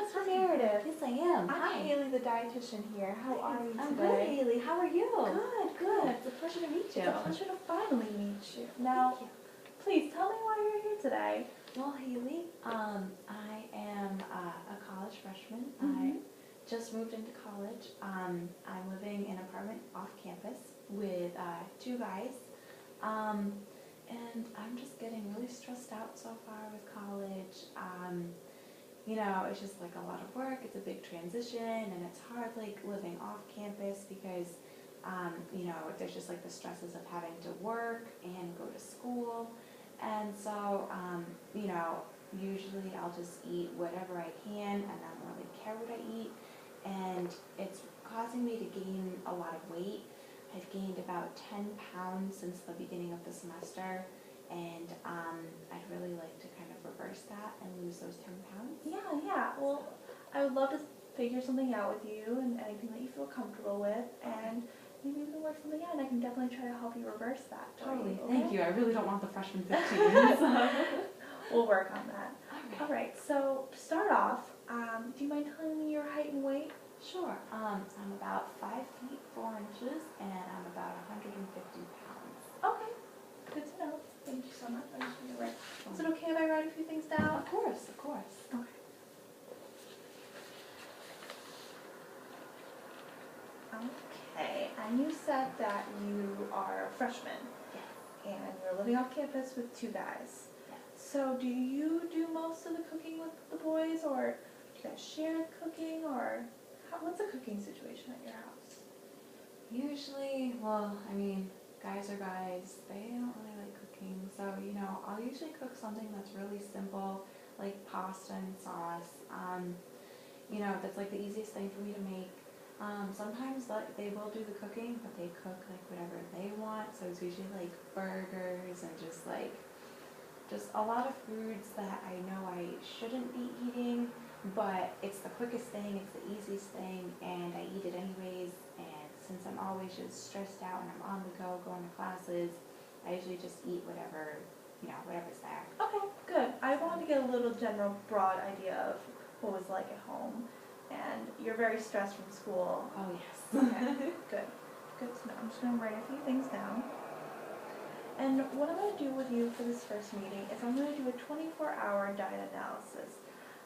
Miss Meredith. Yes, I am. I'm Hayley, the dietitian here. How are you today? I'm good, Hayley. How are you? Good, good. It's a pleasure to meet you. It's a pleasure to finally meet you. Now, please tell me why you're here today. Well, Hayley, I am a college freshman. Mhm. I just moved into college. I'm living in an apartment off campus with two guys. And I'm just getting really stressed out so far with college. You know, it's just like a lot of work. It's a big transition, and it's hard like living off campus because, you know, there's just like the stresses of having to work and go to school. And so, you know, usually I'll just eat whatever I can, and I don't really care what I eat. And it's causing me to gain a lot of weight. I've gained about 10 pounds since the beginning of the semester, and I'd really like to kind of reverse that and lose those 10 pounds. Yeah. Well, I would love to figure something out with you and anything that you feel comfortable with, and maybe we can work something out, and I can definitely try to help you reverse that. Totally. Okay? Thank you. I really don't want the freshman 15. So. We'll work on that. All right. All right, so to start off, do you mind telling me your height and weight? Sure. I'm about 5 feet 4 inches, and I'm about 150 pounds. Okay, good to know. Thank you so much. I'm just gonna write. Is it okay if I write a few things down? Of course, of course. Okay. Okay, and you said that you are a freshman. Yes. And you're living off campus with two guys. Yes. So do you do most of the cooking with the boys, or do you guys share the cooking, or what's the cooking situation at your house? Usually, well, I mean, guys are guys. They don't really like cooking. So, you know, I'll usually cook something that's really simple, like pasta and sauce. You know, that's like the easiest thing for me to make. Sometimes they will do the cooking, but they cook like whatever they want. So it's usually like burgers and just a lot of foods that I know I shouldn't be eating, but it's the quickest thing, it's the easiest thing, and I eat it anyways. And since I'm always just stressed out and I'm on the go going to classes, I usually just eat whatever, you know, whatever's there. Okay, good. I wanted to get a little general, broad idea of what it was like at home. And you're very stressed from school. Oh, yes. Okay, good. Good to know. I'm just going to write a few things down. And what I'm going to do with you for this first meeting is I'm going to do a 24-hour diet analysis.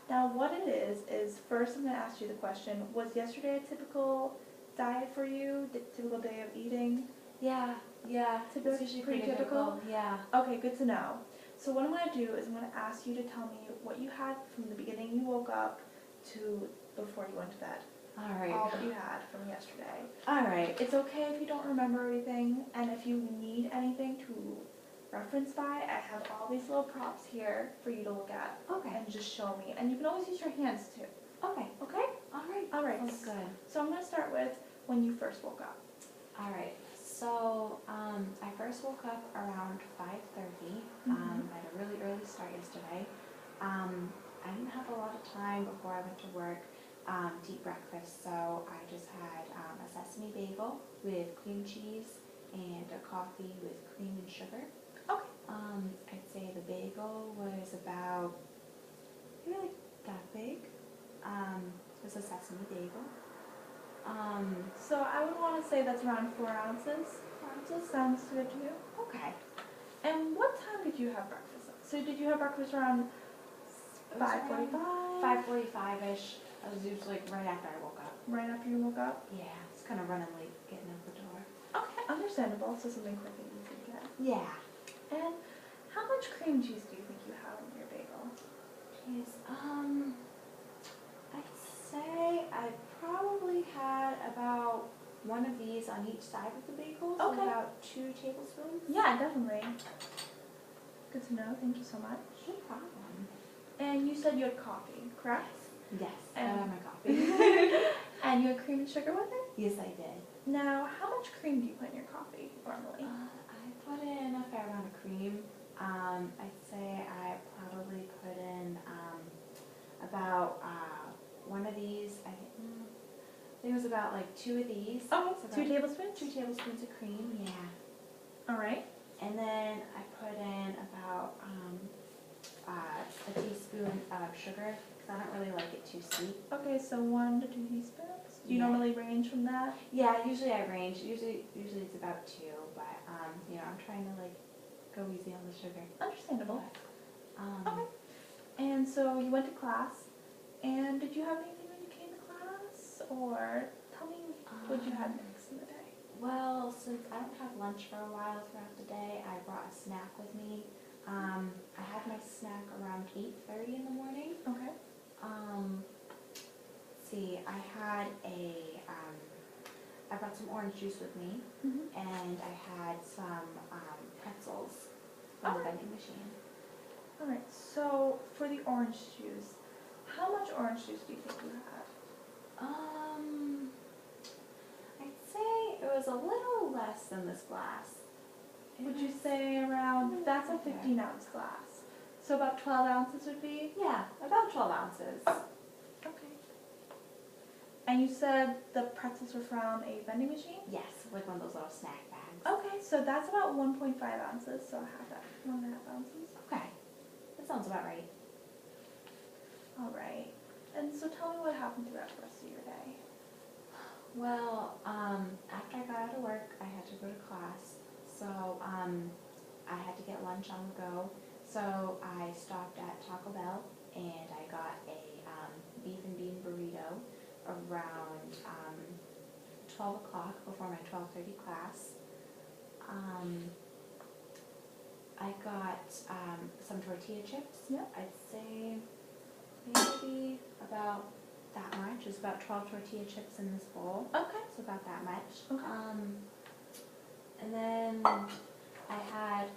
Now, what it is first I'm going to ask you the question, was yesterday a typical diet for you? Typical day of eating? Yeah. It's usually pretty typical? Yeah. Okay, good to know. So what I'm going to do is I'm going to ask you to tell me what you had from the beginning you woke up to before you went to bed. All right. All that you had from yesterday. All right. It's okay if you don't remember everything, and if you need anything to reference by, I have all these little props here for you to look at. Okay. And just show me. And you can always use your hands too. Okay. Okay? All right. Sounds good. So I'm going to start with when you first woke up. All right. So I first woke up around 5:30. I had a really early start yesterday. I didn't have a lot of time before I went to work to eat breakfast, so I just had a sesame bagel with cream cheese and a coffee with cream and sugar. Okay. I'd say the bagel was about maybe like that big. It was a sesame bagel. So I would want to say that's around 4 ounces. 4 ounces sounds good to you? Okay. And what time did you have breakfast? So did you have breakfast around 5:45? 5:45-ish. I was usually like right after I woke up. Right after you woke up? Yeah, it's kind of running late getting out the door. Okay, understandable. So something quick and easy to get. Yeah. And how much cream cheese do you think you have in your bagel? Jeez, I'd say I probably had about one of these on each side of the bagel, so Okay. about 2 tablespoons. Yeah, definitely. Good to know. Thank you so much. No problem. And you said you had coffee, correct? Yes, I And- had my coffee. And you had cream and sugar with it? Yes, I did. Now, how much cream do you put in your coffee normally? I put in a fair amount of cream. I'd say I probably put in about one of these. I think it was about like 2 of these. Oh, So 2 about tablespoons? 2 tablespoons of cream. Yeah. All right. And then I put in about a teaspoon of sugar because I don't really like it too sweet. Okay, so 1 to 2 teaspoons. Do you Yeah. normally range from that? Yeah, usually I range. Usually it's about 2, but I'm trying to like go easy on the sugar. Understandable. But, Okay. And so you went to class, and did you have anything when you came to class, or tell me what you had next in the day? Well, since I don't have lunch for a while throughout the day, I brought a snack with me. I had my snack around 8:30 in the morning. Okay. Let's see, I brought some orange juice with me, Mhm. and I had some pretzels from the vending machine. All right. So for the orange juice, how much orange juice do you think you had? I'd say it was a little less than this glass. Would you say around? That's a Okay. 15-ounce glass. So about 12 ounces would be. Yeah, about 12 ounces. Okay. And you said the pretzels were from a vending machine? Yes, like one of those little snack bags. Okay, so that's about 1.5 ounces, so half that, 1.5 ounces. Okay, that sounds about right. All right. And so tell me what happened throughout the rest of your day. Well, after I got out of work, I had to go to class, so I had to get lunch on the go. So I stopped at Taco Bell and I got a beef and bean burrito around 12 o'clock before my 12:30 class. I got some tortilla chips. Yep. I'd say maybe about that much. There's about 12 tortilla chips in this bowl. Okay. So about that much. Okay. And then I had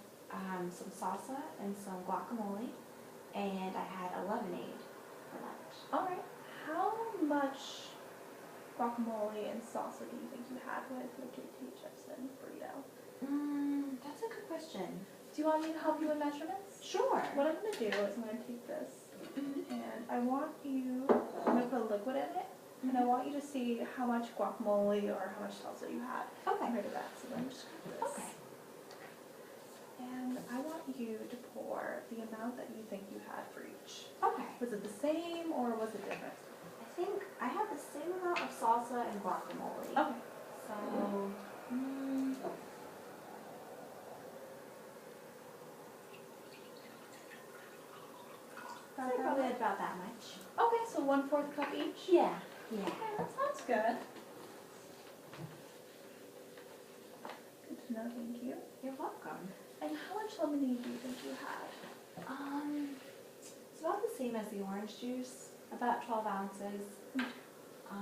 some salsa and some guacamole, and I had a lemonade for lunch. All right. How much guacamole and salsa do you think you had with your tortilla chips and burrito? That's a good question. Do you want me to help you with measurements? Sure. What I'm going to do is I'm going to take this, and I'm going to put a liquid in it, and I want you to see how much guacamole or how much salsa you had compared to that. So let me just grab this. Okay. And I want you to pour the amount that you think you had for each. Okay. Was it the same or was it different? I think I have the same amount of salsa and guacamole. Okay. So, I'd say probably about that much. Okay, so 1/4 cup each? Yeah. Yeah. Okay, that sounds good. Good to know, thank you. You're welcome. And how much lemonade do you think you had? It's about the same as the orange juice, about 12 ounces. I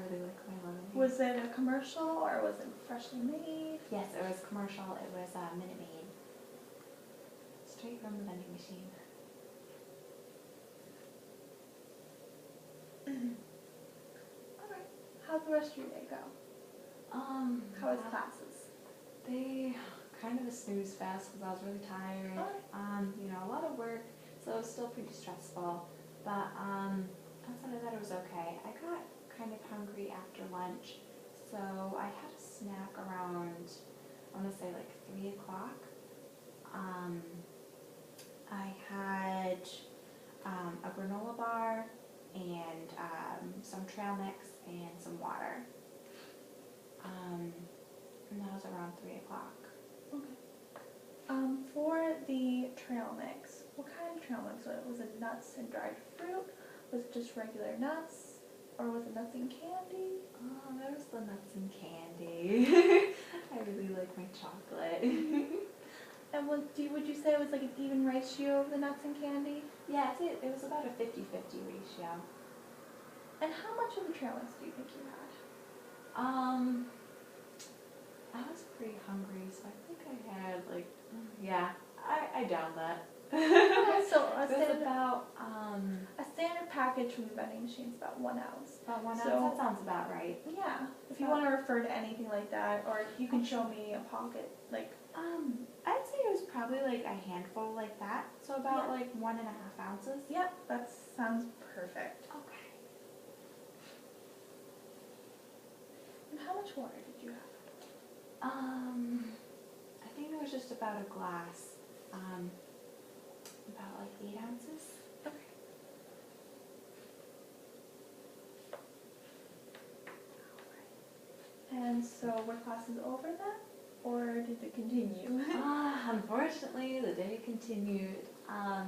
really like my lemonade. Was it a commercial or was it freshly made? Yes, it was commercial. It was Minute Maid. Straight from the vending machine. Alright. How'd the rest of your day go? How was classes? They kind of a snooze fest because I was really tired. A lot of work, so it was still pretty stressful. But outside of that, it was okay. I got kind of hungry after lunch, so I had a snack around, I want to say like 3 o'clock. I had a granola bar and some trail mix and some water. And that was around 3 o'clock. Okay. For the trail mix, what kind of trail mix was it? Was it nuts and dried fruit? Was it just regular nuts? Or was it nuts and candy? Oh, that was the nuts and candy. I really like my chocolate. And would you say it was like an even ratio of the nuts and candy? Yeah, it was about a 50-50 ratio. And how much of the trail mix do you think you had? I was pretty hungry, so I think I had like, I downed that. Okay, so It was about, a standard package from the vending machine is about 1 ounce. about 1 ounce. So- That sounds about right. Yeah. If you want to refer to anything like that, or you can show me a pocket, like. I'd say it was probably like a handful like that, so about Yeah. like 1.5 ounces. Yep, that sounds perfect. Okay. And how much water did you have? I think it was just about a glass, about like 8 ounces. Okay. And so were classes over then, or did it continue? Unfortunately, the day continued. I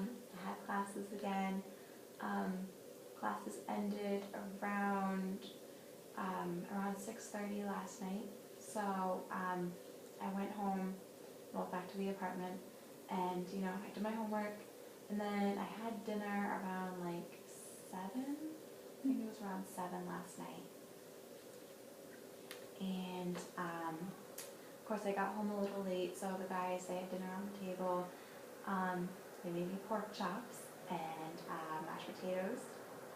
had classes again. Classes ended around 6:30 last night. So I went home, well, back to the apartment, and I did my homework, and then I had dinner around like 7. I think it was around 7 last night. And of course I got home a little late, so the guys, they had dinner on the table. They made me pork chops and mashed potatoes,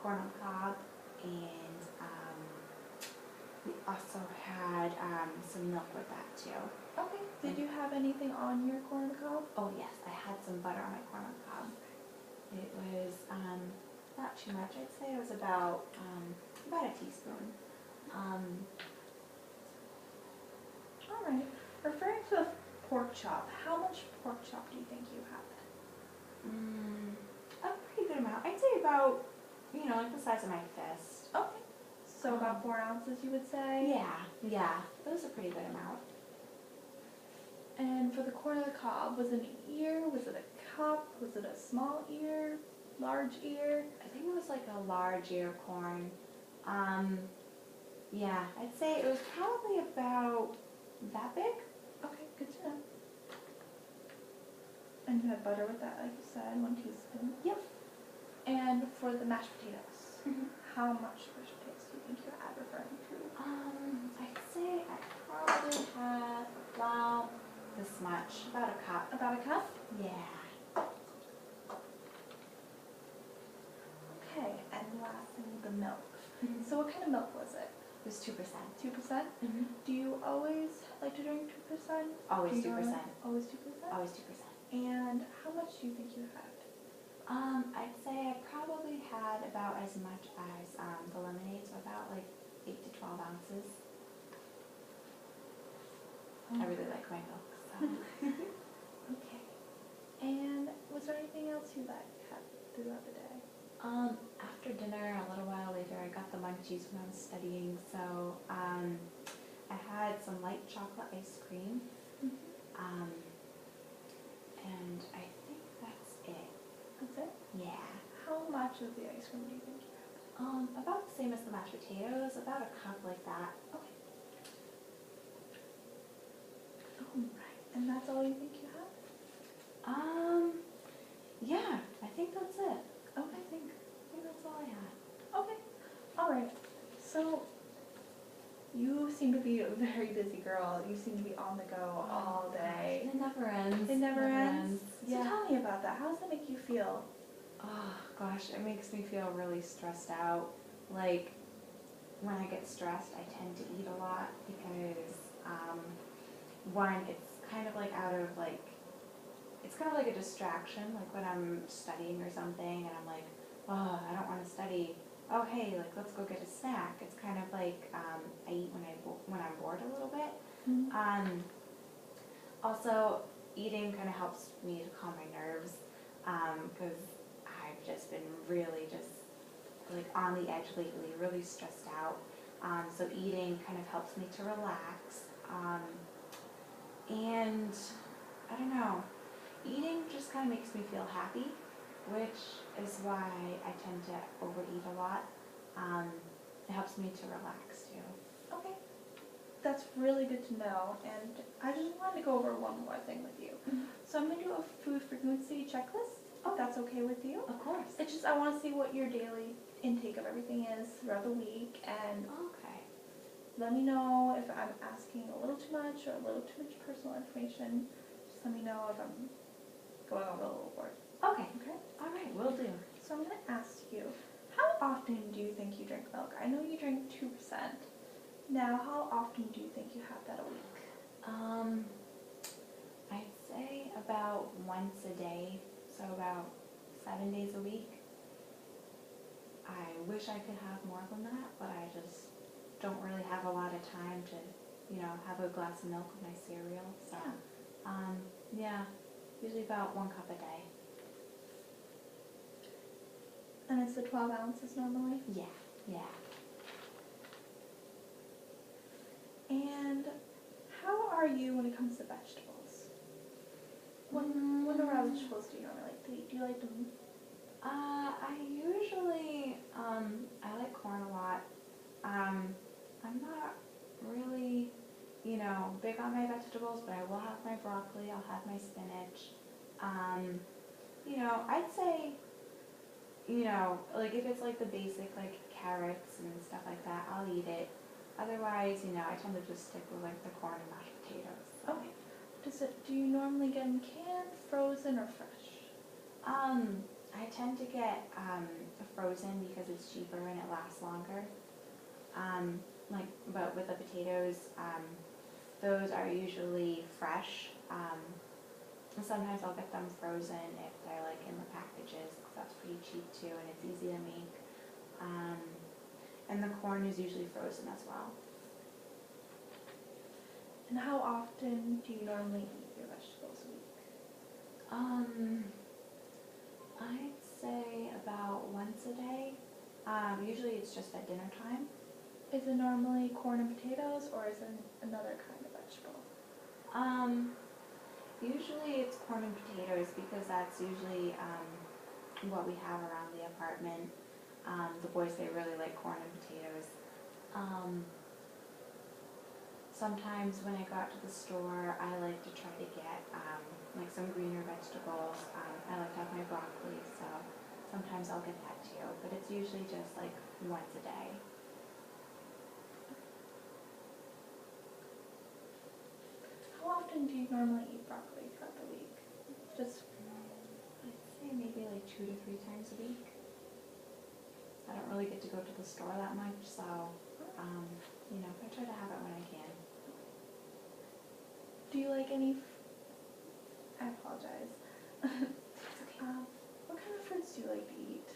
corn on the cob, and we also had some milk with that too. Okay. Did you have anything on your corn on the cob? Oh yes, I had some butter on my corn on the cob. It was not too much. I'd say it was about a teaspoon. All right. Referring to the pork chop, how much pork chop do you think you had? A pretty good amount. I'd say about, like the size of my fist. Okay. So about 4 ounces, you would say? Yeah. It was a pretty good amount. And for the corn on the cob, was it an ear? Was it a cup? Was it a small ear? Large ear? I think it was like a large ear of corn. Yeah, I'd say it was probably about that big. Okay, good to know. And you had butter with that, like you said, 1 teaspoon. Yep. And for the mashed potatoes, Mm-hmm. how much mashed potatoes do you think you had referring to? I'd say I probably had about this much, about a cup. About a cup? Yeah. Okay, and lastly, the milk. Mm-hmm. So what kind of milk was it? It was 2%. 2%? Mm-hmm. Do you always like to drink 2%? Always Do you 2%. Always 2%? Always 2%. And how much do you think you had? I'd say I probably had about as much as the lemonade, so about like 8 to 12 ounces. I really like my milk, so. Okay. And was there anything else you had throughout the day? After dinner, a little while later, I got the munchies when I was studying, so I had some light chocolate ice cream, and I think that's it. That's it? Yeah. How much of the ice cream do you think you had? About the same as the mashed potatoes, about a cup like that. Okay. Alright. And that's all you think you had? Yeah, I think that's it. Okay. I think that's all I had. Okay. Alright. So, you seem to be a very busy girl. You seem to be on the go all day. It never ends. It never ends? Yeah. So tell me about that. How does that make you feel? Oh gosh, it makes me feel really stressed out. Like, when I get stressed, I tend to eat a lot because, one, it's kind of like it's kind of like a distraction, like when I'm studying or something and I'm like, oh, I don't want to study. Oh, hey, like, let's go get a snack. It's kind of like I eat when I'm bored a little bit. Mm-hmm. Also, eating kind of helps me to calm my nerves because I've just been really just like on the edge lately, really stressed out. So eating kind of helps me to relax. And I don't know, eating just kind of makes me feel happy, which is why I tend to overeat a lot. It helps me to relax too. Okay. That's really good to know, and I just wanted to go over one more thing with you. So I'm going to do a food frequency checklist, if that's okay with you. Of course. It's just I want to see what your daily intake of everything is throughout the week, and Okay. let me know if I'm asking a little too much or a little too much personal information. Just let me know if I'm going over a little board. Okay. Okay? All right, will do. So I'm going to ask you, how often do you think you drink milk? I know you drink 2%. Now, how often do you think you have that a week? I'd say about once a day, so about 7 days a week. I wish I could have more than that, but I just don't really have a lot of time to, have a glass of milk with my cereal. So, yeah, usually about 1 cup a day. And it's the 12 ounces normally? Yeah. And how are you when it comes to vegetables? What are vegetables do you normally like to eat? Do you like them? I usually, I like corn a lot. I'm not really, big on my vegetables, but I will have my broccoli, I'll have my spinach. Um, I'd say, like if it's like the basic, like carrots and stuff like that, I'll eat it. Otherwise, I tend to just stick with like the corn and mashed potatoes. Okay. Do you normally get them canned, frozen, or fresh? I tend to get frozen because it's cheaper and it lasts longer. But with the potatoes, those are usually fresh. And sometimes I'll get them frozen if they're like in the packages, 'cause that's pretty cheap too and it's easy to make. And the corn is usually frozen as well. And how often do you normally eat your vegetables a week? I'd say about once a day. Usually it's just at dinner time. Is it normally corn and potatoes, or is it another kind of vegetable? Usually it's corn and potatoes because that's usually what we have around the apartment. The boys, they really like corn and potatoes. Sometimes when I go out to the store, I like to try to get like some greener vegetables. I like to have my broccoli, so sometimes I'll get that too. But it's usually just like once a day. How often do you normally eat broccoli throughout the week? Just I'd say maybe like 2 to 3 times a week. I don't really get to go to the store that much, so I try to have it when I can. do you like any? I apologize. It's okay. What kind of fruits do you like to eat?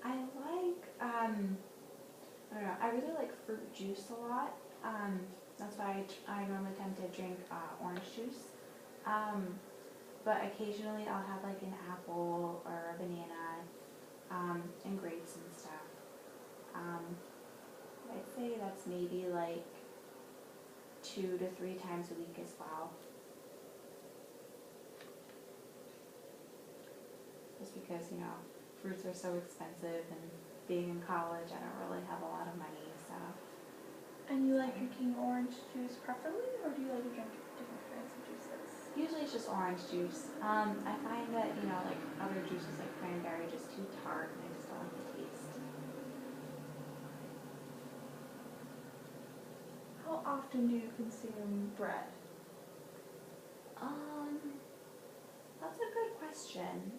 I like I don't know. I really like fruit juice a lot. That's why I normally tend to drink orange juice. But occasionally I'll have like an apple or a banana, and grapes and stuff. I'd say that's maybe like 2 to 3 times a week as well. Just because, fruits are so expensive and being in college, I don't really have a lot of money, so. And you like drinking orange juice preferably, or do you like to drink different kinds of juices? Usually it's just orange juice. I find that, like other juices like cranberry just too tart and I just don't like the taste. How often do you consume bread? That's a good question.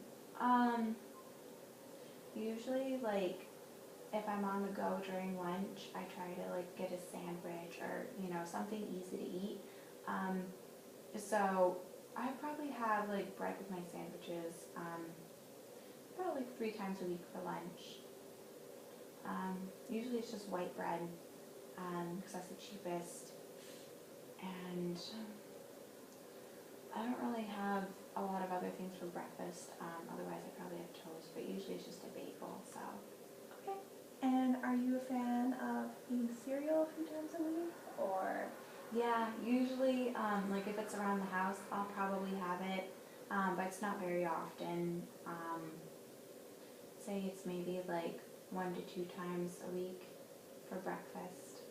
Usually like if I'm on the go during lunch, I try to like get a sandwich or, something easy to eat. So I probably have like bread with my sandwiches, about like 3 times a week for lunch. Usually it's just white bread, because that's the cheapest. And I don't really have a lot of other things for breakfast. Otherwise I probably have toast, but usually it's just a bagel, so. Okay. And are you a fan of eating cereal a few times a week, or? Yeah, usually, like if it's around the house, I'll probably have it, but it's not very often. Say it's maybe like 1 to 2 times a week for breakfast.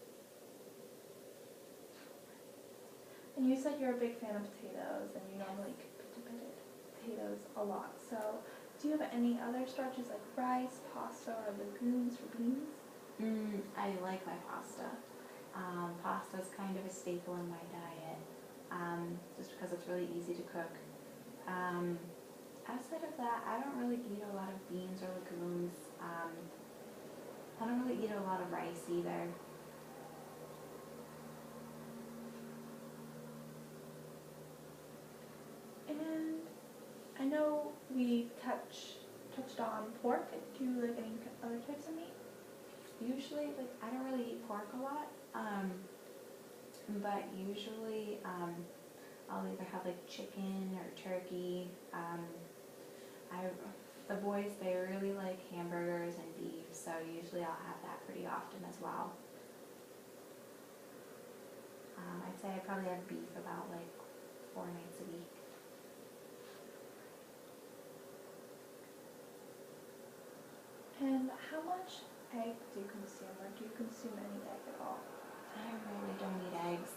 And you said you're a big fan of potatoes, and you normally cook potatoes a lot. So, do you have any other starches like rice, pasta, or legumes or beans? I like my pasta. Pasta's kind of a staple in my diet, just because it's really easy to cook. Outside of that, I don't really eat a lot of beans or legumes. I don't really eat a lot of rice either. And I know we touched on pork. Do you like any other types of meat? Usually, like, I don't really eat pork a lot, but usually I'll either have like chicken or turkey. The boys, they really like hamburgers and beef, so usually I'll have that pretty often as well. I'd say I probably have beef about like 4 nights a week. And how much egg do you consume, or do you consume any egg at all? I really don't eat eggs.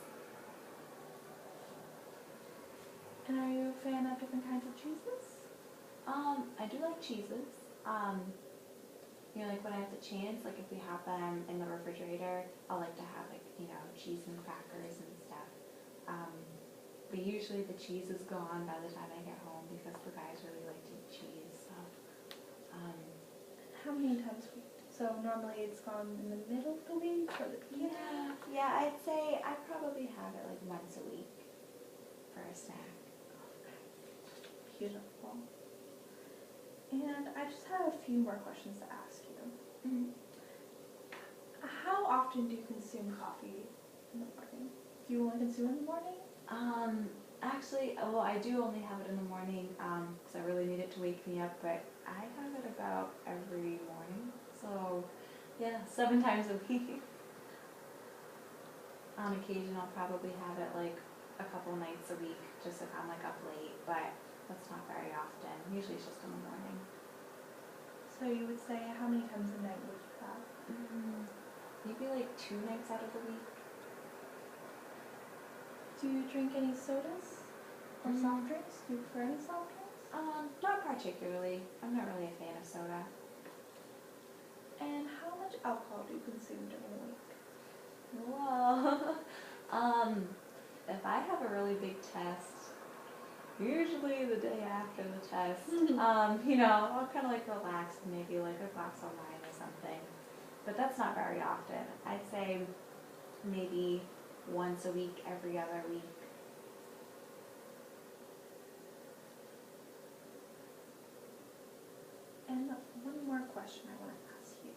And are you a fan of different kinds of cheeses? I do like cheeses. Like when I have the chance, like if we have them in the refrigerator, I like to have like, cheese and crackers and stuff. But usually the cheese is gone by the time I get home because the guys really like to eat cheese, so. How many times a week? So normally it's gone in the middle of the week or the beginning? Yeah, I'd say I probably have it like once a week for a snack. Beautiful. And I just have a few more questions to ask you. Mm-hmm. How often do you consume coffee in the morning? Do you only consume it in the morning? Actually, I do only have it in the morning because I really need it to wake me up, but I have it about every morning. So, yeah, 7 times a week. On occasion, I'll probably have it like a couple nights a week, just if I'm like up late, but that's not very often. Usually it's just in the morning. So you would say how many times a night would you have? Maybe like 2 nights out of the week. Do you drink any sodas or soft drinks? Do you prefer any soft drinks? Not particularly. I'm not really a fan of soda. And how much alcohol do you consume during the week? Well, if I have a really big test, usually the day after the test, I'll kind of like relax and maybe like a glass of wine or something. But that's not very often. I'd say maybe once a week, every other week. And one more question I want to ask you.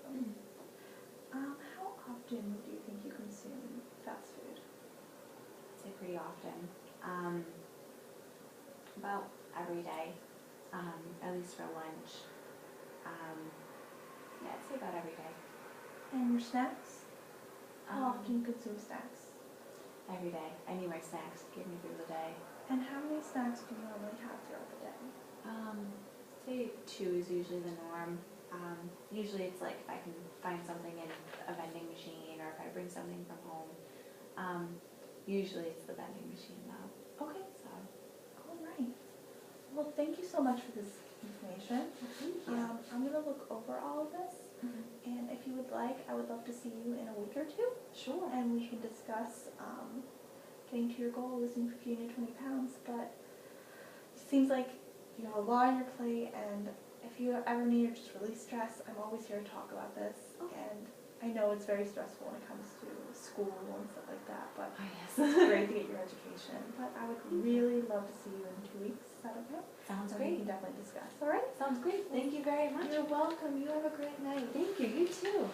How often do you think you consume fast food? I'd say pretty often. About every day, at least for lunch. Yeah, I'd say about every day. And your snacks? How often do you consume snacks? Every day. I need my snacks to get me through the day. And how many snacks do you normally have throughout the day? Say 2 is usually the norm. Usually it's like if I can find something in a vending machine or if I bring something from home. Usually it's the vending machine though. Okay. So. All right. Well, thank you so much for this information. Thank you. I'm going to look over all of this. And if you would like, I would love to see you in a week or 2. Sure. And we can discuss getting to your goal of losing 15 to 20 pounds. But it seems like you have a lot on your plate, and if you ever need to just release stress, I'm always here to talk about this. Okay. And I know it's very stressful when it comes to school and stuff like that, but yes. it's great to get your education. But I would really love to see you in 2 weeks. Is that okay? Sounds So great. we can definitely discuss. All right? Sounds great. Thank you very much. You're welcome. You have a great night. Thank you. You too.